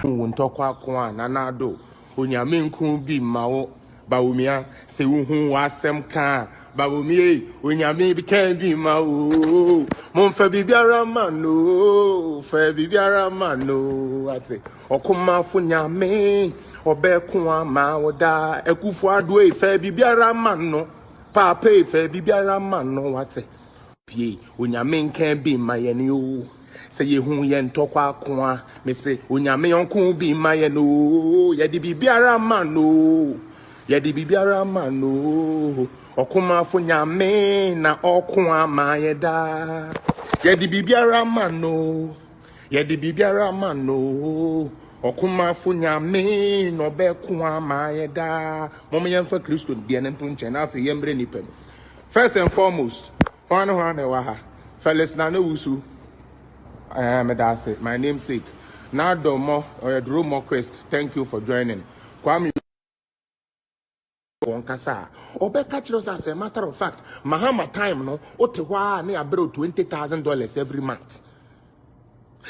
Untokwa kwa nanado. Unyamin kumbi mao. Baumia se uhu wasem ka. Baumie unyami bikendi mao. Mon fe bibiara mano. Fe bibiara mano. Ate. Okuma funyame. Obe kwa maoda. Ekufu adwe fe bibiara mano. Pape fe bibiara mano. Ate. Pie unyame can be my enu. Say ye hu yen tokwa kwa. Me say unyame yonku bi my enu. Yedi bibiara mano. Yedi bibiara mano. Okuma funyame na okwa mayeda. Yedi bibiara mano. Yedi bibiara mano. Okuma funyame no be kwa mayeda. Momo yemfa Kristo die ne mpunche na afi yembre nipem. First and foremost, fellas, Nana Usu, my namesake. Now, Domo or Drew Quest, thank you for joining. Kwame Wonkasa. Obe catch us as a matter of fact. Mahama time no, Otewa ne abro $20,000 every month.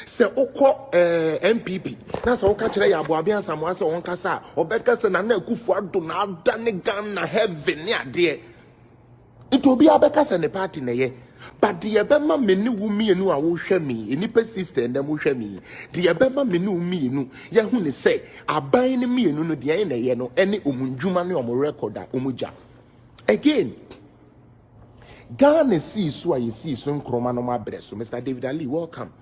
Se oko MPP. Na se oka kire ya aboabia samwa se wonkasa. Obe kase na na Akufo Addo na adane Ghana heaven ne ade. It will be a better than party na ye. But the Abema menu me and I will share me, any sister and then will share me. The Abema menu me no, Yahuni say, I buy me and no the ene any umunjumani or record that umuja. Again, Ghana sees so I see some chromanoma breast. So Mr. David Ali, welcome.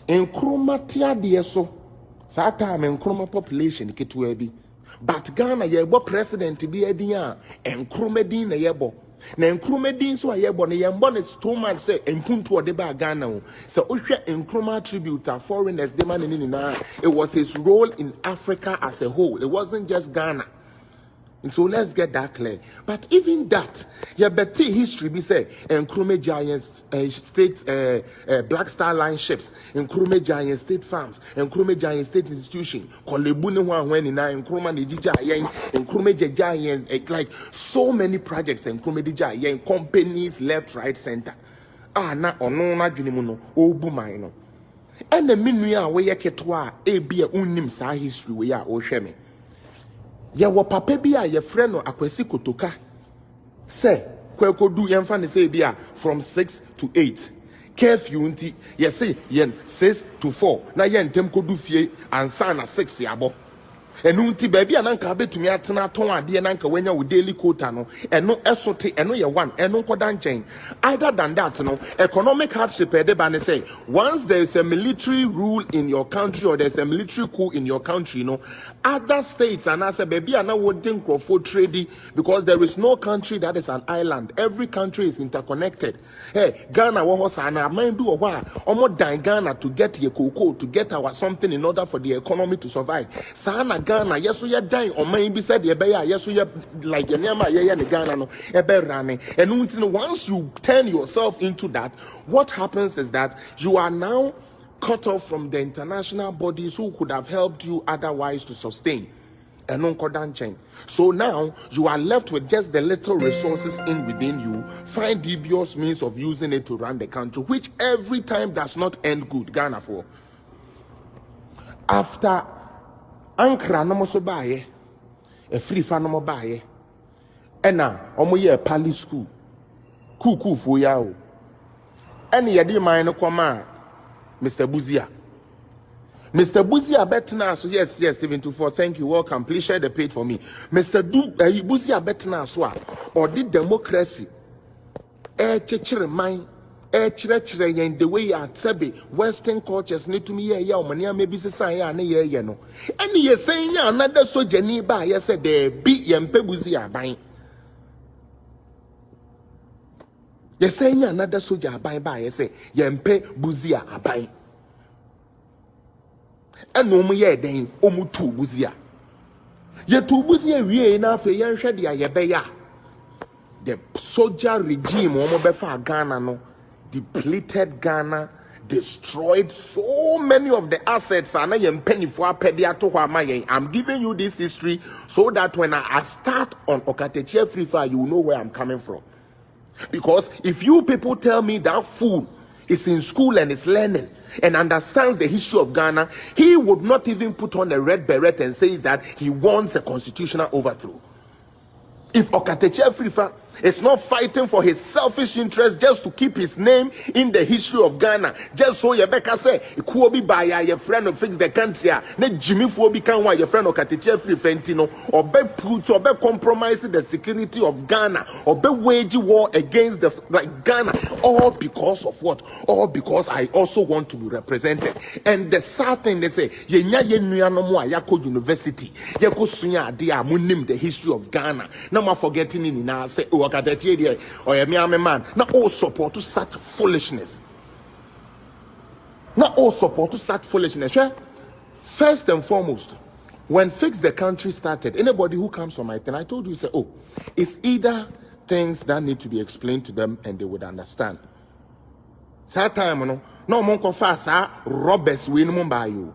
In chromatia dear so, Sata and chroma population ketuebi. But Ghana yebo president to be a dia and chromedin a yebo. Na Nkrumah so ayebo ne yembo ne 2 months say empuntu ode ba Ghana o so ohwe Nkrumah tribute foreigners de man ni na it was his role in Africa as a whole. It wasn't just Ghana. And so let's get that clear. But even that, yeah, but history be say Nkrumah Giants state Black Star Line ships, Nkrumah Giant state farms, Nkrumah Giant state institution, Kolebune when in Nkrumah Giant, Nkrumah Giant, like so many projects Nkrumah Giant companies left, right, center. Na ono na dwenimuno obu man no. And the minua we yeketwa e bia unnim sa history we ya o hweme. Ya wo papa bi a ye frɛ no Akwasi Kotoka say kwekodu yemfa ne say bia from 6 to 8 curfew nti ye say yen 6 to 4 na yen tem kodu fie ansa na 6 yabo enu nti ba bia na nka betumi atena ton ade na nka wanya wo daily quota no eno esote eno ye 1 eno nkoda nchen. Other than that no economic hardship edeba ne say once there is a military rule in your country or there's a military coup in your country no other states and as a baby na wouldn't go for trading because there is no country that is an island. Every country is interconnected. Hey, Ghana wo hosa na mind do wa omo dan Ghana to get your cocoa to get our something in order for the economy to survive. Sana Ghana yeso ye dan o man bi said ye be ya yeso ye like ye nema ye ne Ghana no e be rane and once you turn yourself into that, what happens is that you are now cut off from the international bodies who could have helped you otherwise to sustain. So now you are left with just the little resources in within you. Find dubious means of using it to run the country, which every time does not end good. Ghana for after Ankara no mo so baye, a free fan no mo baye, and now omo ye pali school, kuku for yao. Any yadi mine koma, Mr. Buzia. Mr. Buzia Betna, so yes, Stephen 24, thank you, welcome. Please share the page for me. Mr. Buzia Betna, so or the democracy, chechere mine, chere in the way ya tebe Western cultures need to me ya mania maybe say ya ne ye no. And ye saying ya another soldier nearby, yes, said there be yempe Buzia buying. Ye saying another soldier by ye say yempe Buzia abai. And no ye den omu tu Buzia. Ye tu Buzia we na fe yen hwede ya ye be ya. The soldier regime omo be fa Ghana no depleted Ghana, destroyed so many of the assets. I'm giving you this history so that when I start on Okatechie Free Fire, you know where I'm coming from. Because if you people tell me that fool is in school and is learning and understands the history of Ghana, he would not even put on a red beret and says that he wants a constitutional overthrow. If Okatechi Afrifa is not fighting for his selfish interest just to keep his name in the history of Ghana, just so Yebeka say, Kuobi Baya, your friend, of fix the country, ne Jimmy Fuobi Kanwa, your friend Okatechi Afrifa, or be put or be compromising the security of Ghana, or be waging war against the Ghana, all because of what? All because I also want to be represented. And the sad thing they say, Yenya Yenuanomo Yako University, Yako Sunya Dia Munim, the history of Ghana. Now I'm forgetting in now say, or a man. Not all support to such foolishness. Not all support to such foolishness. Yeah? First and foremost, when Fix the Country started, anybody who comes from my thing, I told you, say, oh, it's either things that need to be explained to them and they would understand. That time, no one can fast robbers win Mumbai.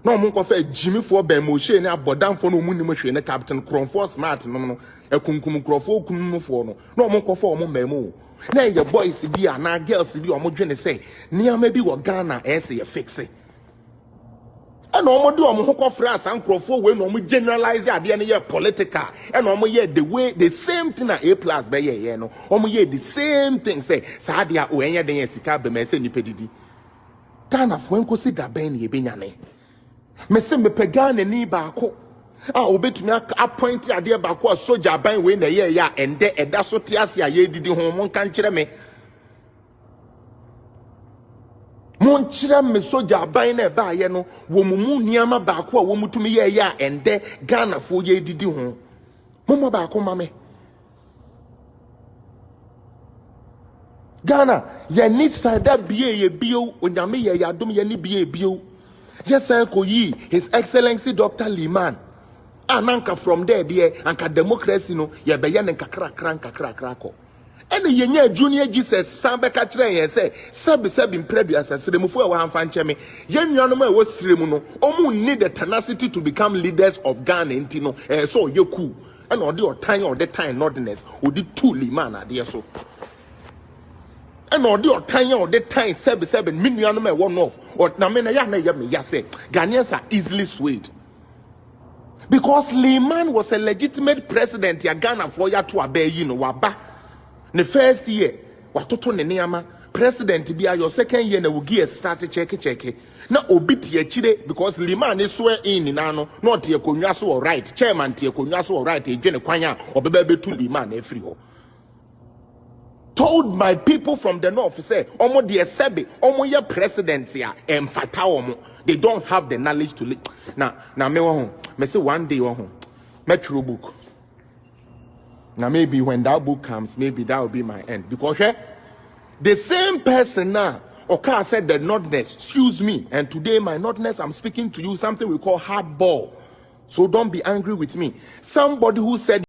No one can fast Jimmy for Moshe and Abodan for no money, Captain Cronford Smart, no. A kunkum crofo kunumufono no mo kofo mo memo na your boys bi ana girls bi o mo dwene say nia ma bi wo Ghana say fix it and o mo do o mo kofra asan crofo we no mo generalize ade ne ye political and o mo ye the way the same thing na A+ be ye no o mo ye the same thing say sa ade a o enye den sika be me say ni pedidi Ghana fo enko si da ben ye benyane me se me pe Ghana ni ba ko obetumi appoint ade ba ko soldier ban we na ye ya ende eda so te ase a ye didi ho mon kan kire me mon kire me soldier ban na ba ye no wo mumu niama ba ko a wo mutumi ye ya ende Ghana fo ye didi ho mo ba ko ma me Ghana ye need side bie ye bio onyame ye ya dom ye ni bie bio yes sir ko yi His Excellency Dr. Liman ananka from there anka democracy no ye be ye nkakra ko ene yenya junior Jesus sambe ka kire ye say sebi mpredua sesremufo e wa hanfa ncheme ye nuanom e wo sremu no omu need the tenacity to become leaders of Ghana ntino so ye cool and odi the time nordness odi two Liman ade so and odi the time sebi me nuanom e wo north or na me na ya me ya say Ghanaians are easily swayed. Because Liman was a legitimate president ya Ghana for ya to abe waba. The first year, watoto ne neama president be your second year na wugi start check. Na obiti ye chire because Liman is swear in nano not ye konwa so right chairman tie konwa so right e dwene kwanya obebe to Liman e free ho. Told my people from the north say omo de sebe omo ye president ya emfata omo. They don't have the knowledge to live. Now me won me say one day won metro book. Now maybe when that book comes, maybe that will be my end. Because the same person now, Oka said the nordness, excuse me, and today my nordness, I'm speaking to you something we call hardball. So don't be angry with me. Somebody who said